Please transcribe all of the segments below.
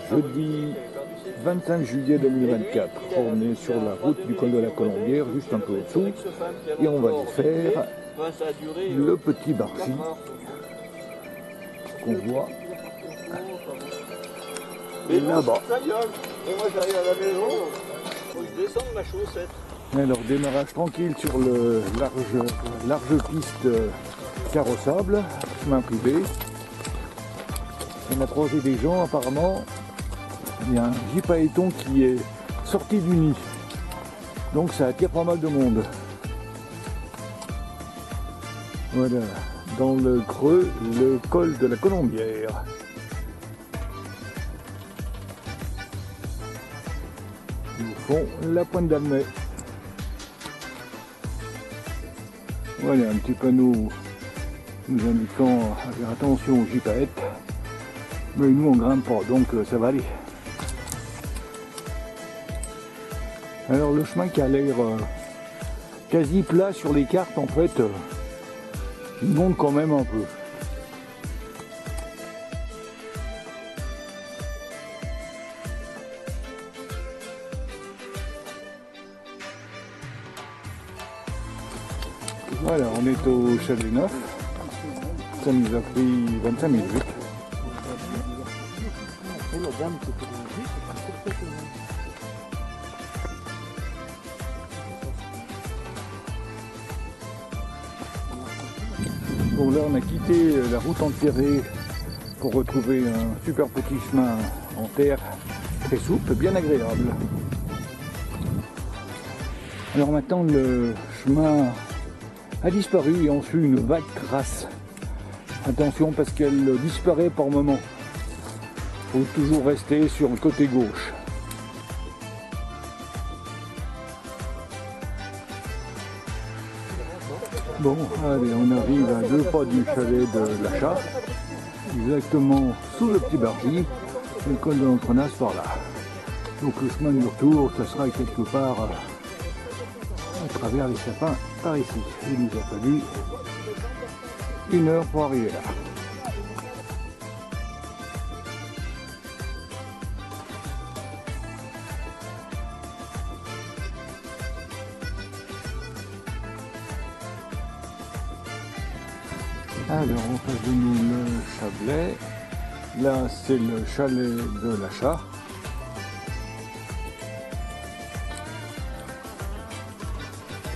Jeudi 25 juillet 2024, on est sur la route du col de la Colombière, juste un peu au-dessous, et on va aller faire le petit Barcy qu'on voit là-bas. Et moi j'arrive à la maison, faut que je descende ma chaussette. Alors démarrage tranquille sur le large piste carrossable, chemin privé. On a croisé des gens apparemment. Il y a un Jeep Aeton qui est sorti du nid. Donc ça attire pas mal de monde. Voilà, dans le creux, le col de la Colombière. Au fond, la pointe d'Almet. Voilà, un petit panneau nous indiquant à faire attention aux gypaètes. Mais nous on grimpe pas, donc ça va aller. Alors le chemin qui a l'air quasi plat sur les cartes, en fait, il monte quand même un peu. Voilà, on est au Chalet Neuf. Ça nous a pris 25 minutes. Bon, là on a quitté la route enterrée pour retrouver un super petit chemin en terre très souple, bien agréable. Alors maintenant le chemin a disparu et on suit une vague trace. Attention parce qu'elle disparaît par moment. Il faut toujours rester sur le côté gauche. Bon, allez, on arrive à 2 pas du chalet de l'Achat, exactement sous le petit Barcy, le col de l'Entrenas par là. Donc le chemin du retour, ça sera quelque part à travers les sapins par ici. Il nous a fallu 1 heure pour arriver là. Alors en face de nous le Chablais, là c'est le chalet de l'Achat.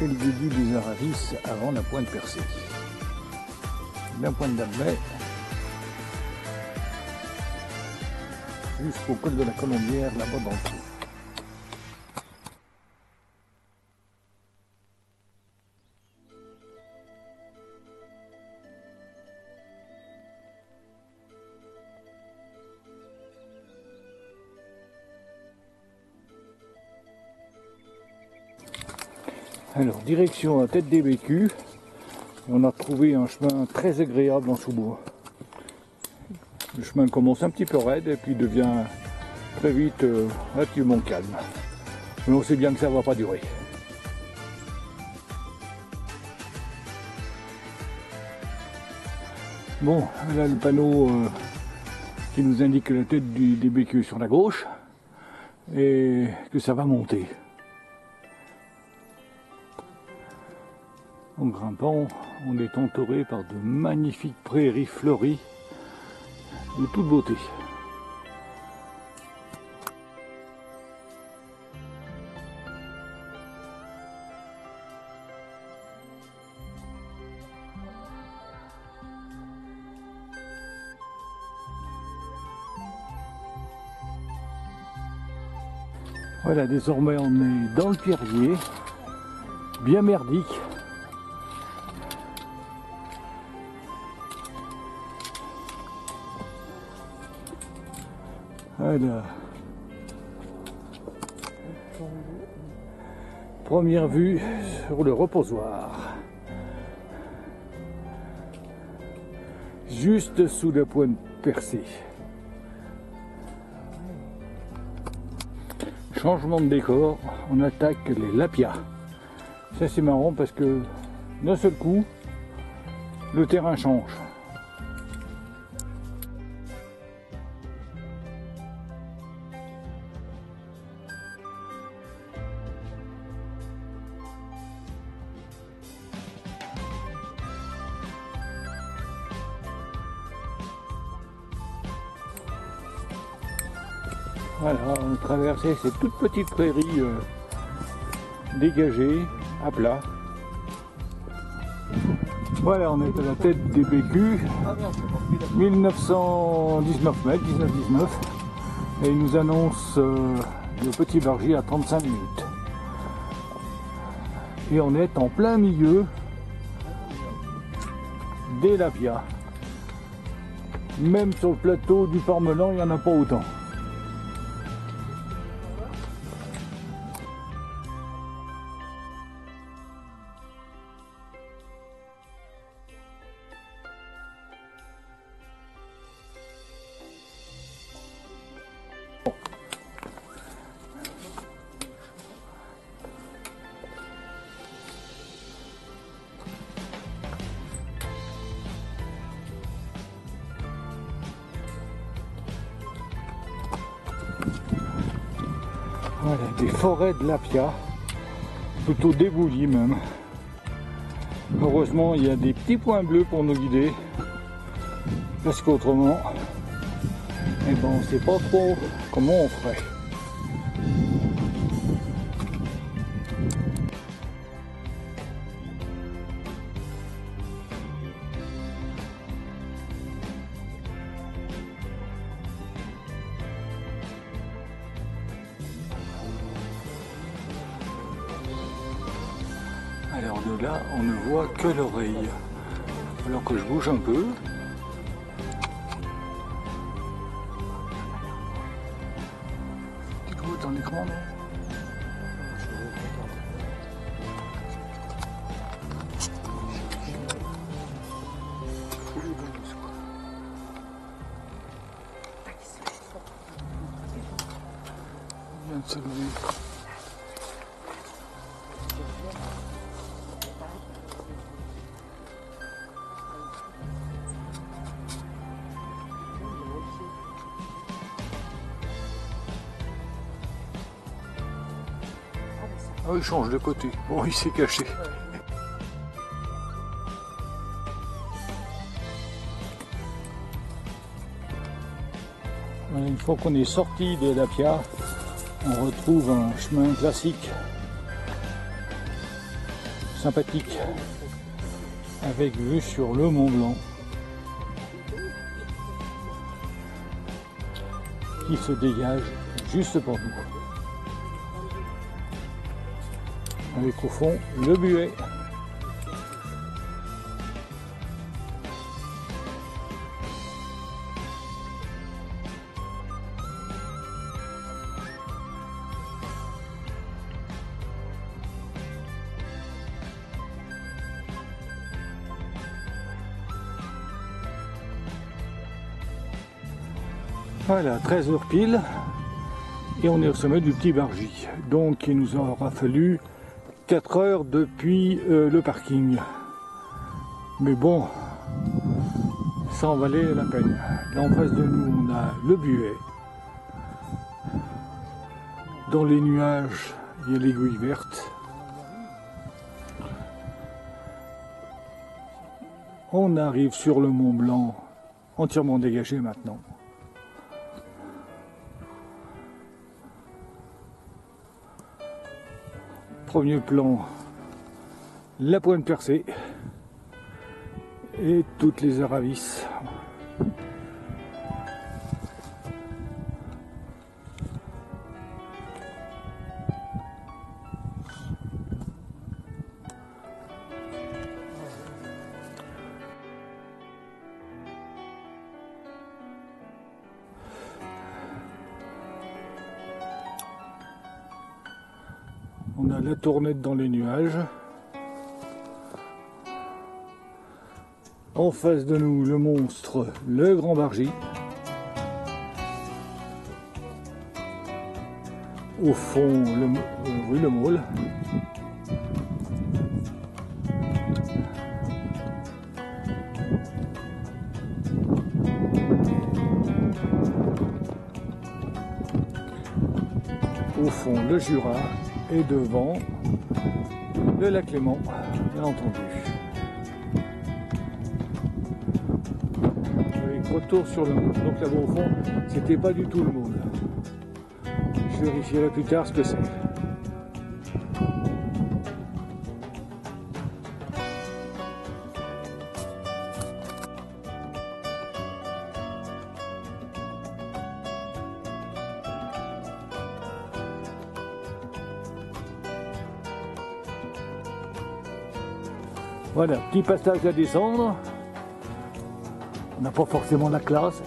Et le début des Aravis avant la pointe percée. La pointe d'Almet jusqu'au col de la Colombière là-bas dans le trou. Alors, direction à Tête des Bécus, on a trouvé un chemin très agréable en sous-bois. Le chemin commence un petit peu raide et puis devient très vite relativement calme. Mais on sait bien que ça ne va pas durer. Bon, là le panneau qui nous indique la tête des Bécus sur la gauche et que ça va monter. En grimpant, on est entouré par de magnifiques prairies fleuries de toute beauté. Voilà, désormais on est dans le Pierrier, bien merdique. Voilà. Première vue sur le reposoir. Juste sous la pointe percée. Changement de décor, on attaque les Lapias. Ça c'est marrant parce que d'un seul coup, le terrain change. Voilà, on traversait ces toutes petites prairies dégagées, à plat. Voilà, on est à la tête des PQ, 1919 mètres, 1919, et il nous annonce le Petit Bargy à 35 minutes. Et on est en plein milieu des Lapias. Même sur le plateau du Parmelan, il n'y en a pas autant. Voilà, des forêts de Lapia, plutôt déboulies même. Heureusement, il y a des petits points bleus pour nous guider, parce qu'autrement, eh ben, on ne sait pas trop comment on ferait. Alors de là, on ne voit que l'oreille. Alors que je bouge un peu. Tu vois dans l'écran, non? Il vient de se lever. Oh, il change de côté. Bon, il s'est caché. Voilà, une fois qu'on est sorti des Lapias, on retrouve un chemin classique, sympathique, avec vue sur le Mont Blanc, qui se dégage juste pour nous. Avec au fond le Buet. Voilà, 13h pile, et on est au sommet du Petit Bargy. Donc il nous aura fallu 4 heures depuis le parking. Mais bon, ça en valait la peine. Là en face de nous, on a le Buet. Dans les nuages, il y a l'aiguille verte. On arrive sur le Mont Blanc, entièrement dégagé maintenant. Premier plan, la pointe percée et toutes les aravis. On a la Tournette dans les nuages. En face de nous, le monstre, le Grand Bargy. Au fond, le môle. Au fond, le Jura. Et devant, le lac Léman, bien entendu. Avec retour sur le môle. Donc là-bas au fond, c'était pas du tout le môle. Je vérifierai plus tard ce que c'est. Voilà, petit passage à descendre. On n'a pas forcément la classe.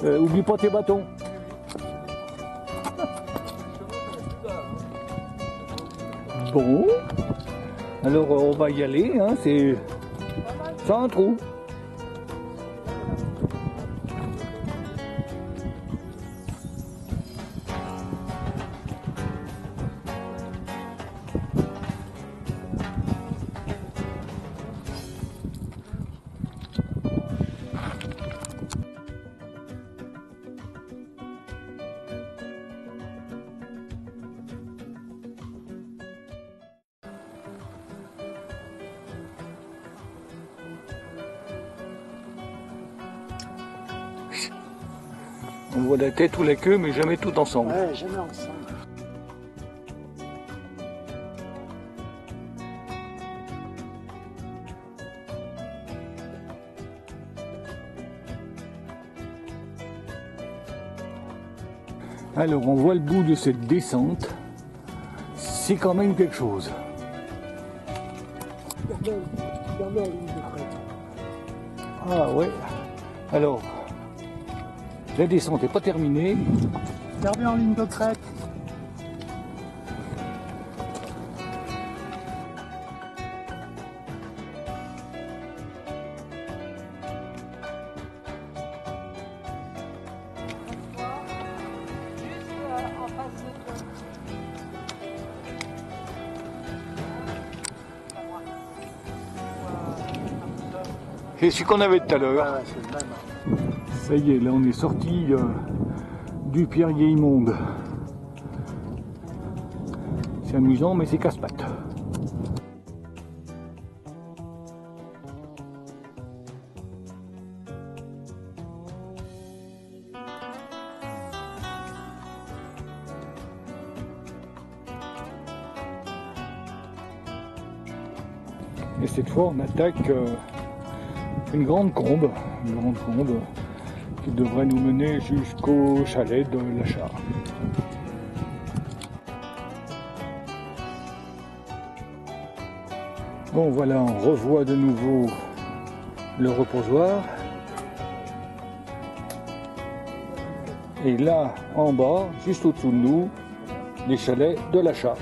Oublie pas tes bâtons. Bon, alors on va y aller, hein, c'est un trou. On voit la tête ou la queue, mais jamais tout ensemble. Ouais, jamais ensemble. Alors, on voit le bout de cette descente. C'est quand même quelque chose. Regardez la ligne de crête. Ah ouais. Alors, la descente n'est pas terminée. Regardez en ligne de crête. C'est celui qu'on avait tout à l'heure. Ah ouais, c'est le même. Ça y est, là on est sorti du pierrier immonde. C'est amusant, mais c'est casse-pattes. Et cette fois, on attaque une grande combe qui devrait nous mener jusqu'au chalet de l'achat. Bon voilà, on revoit de nouveau le reposoir. Et là, en bas, juste au-dessous de nous, les chalets de l'achat.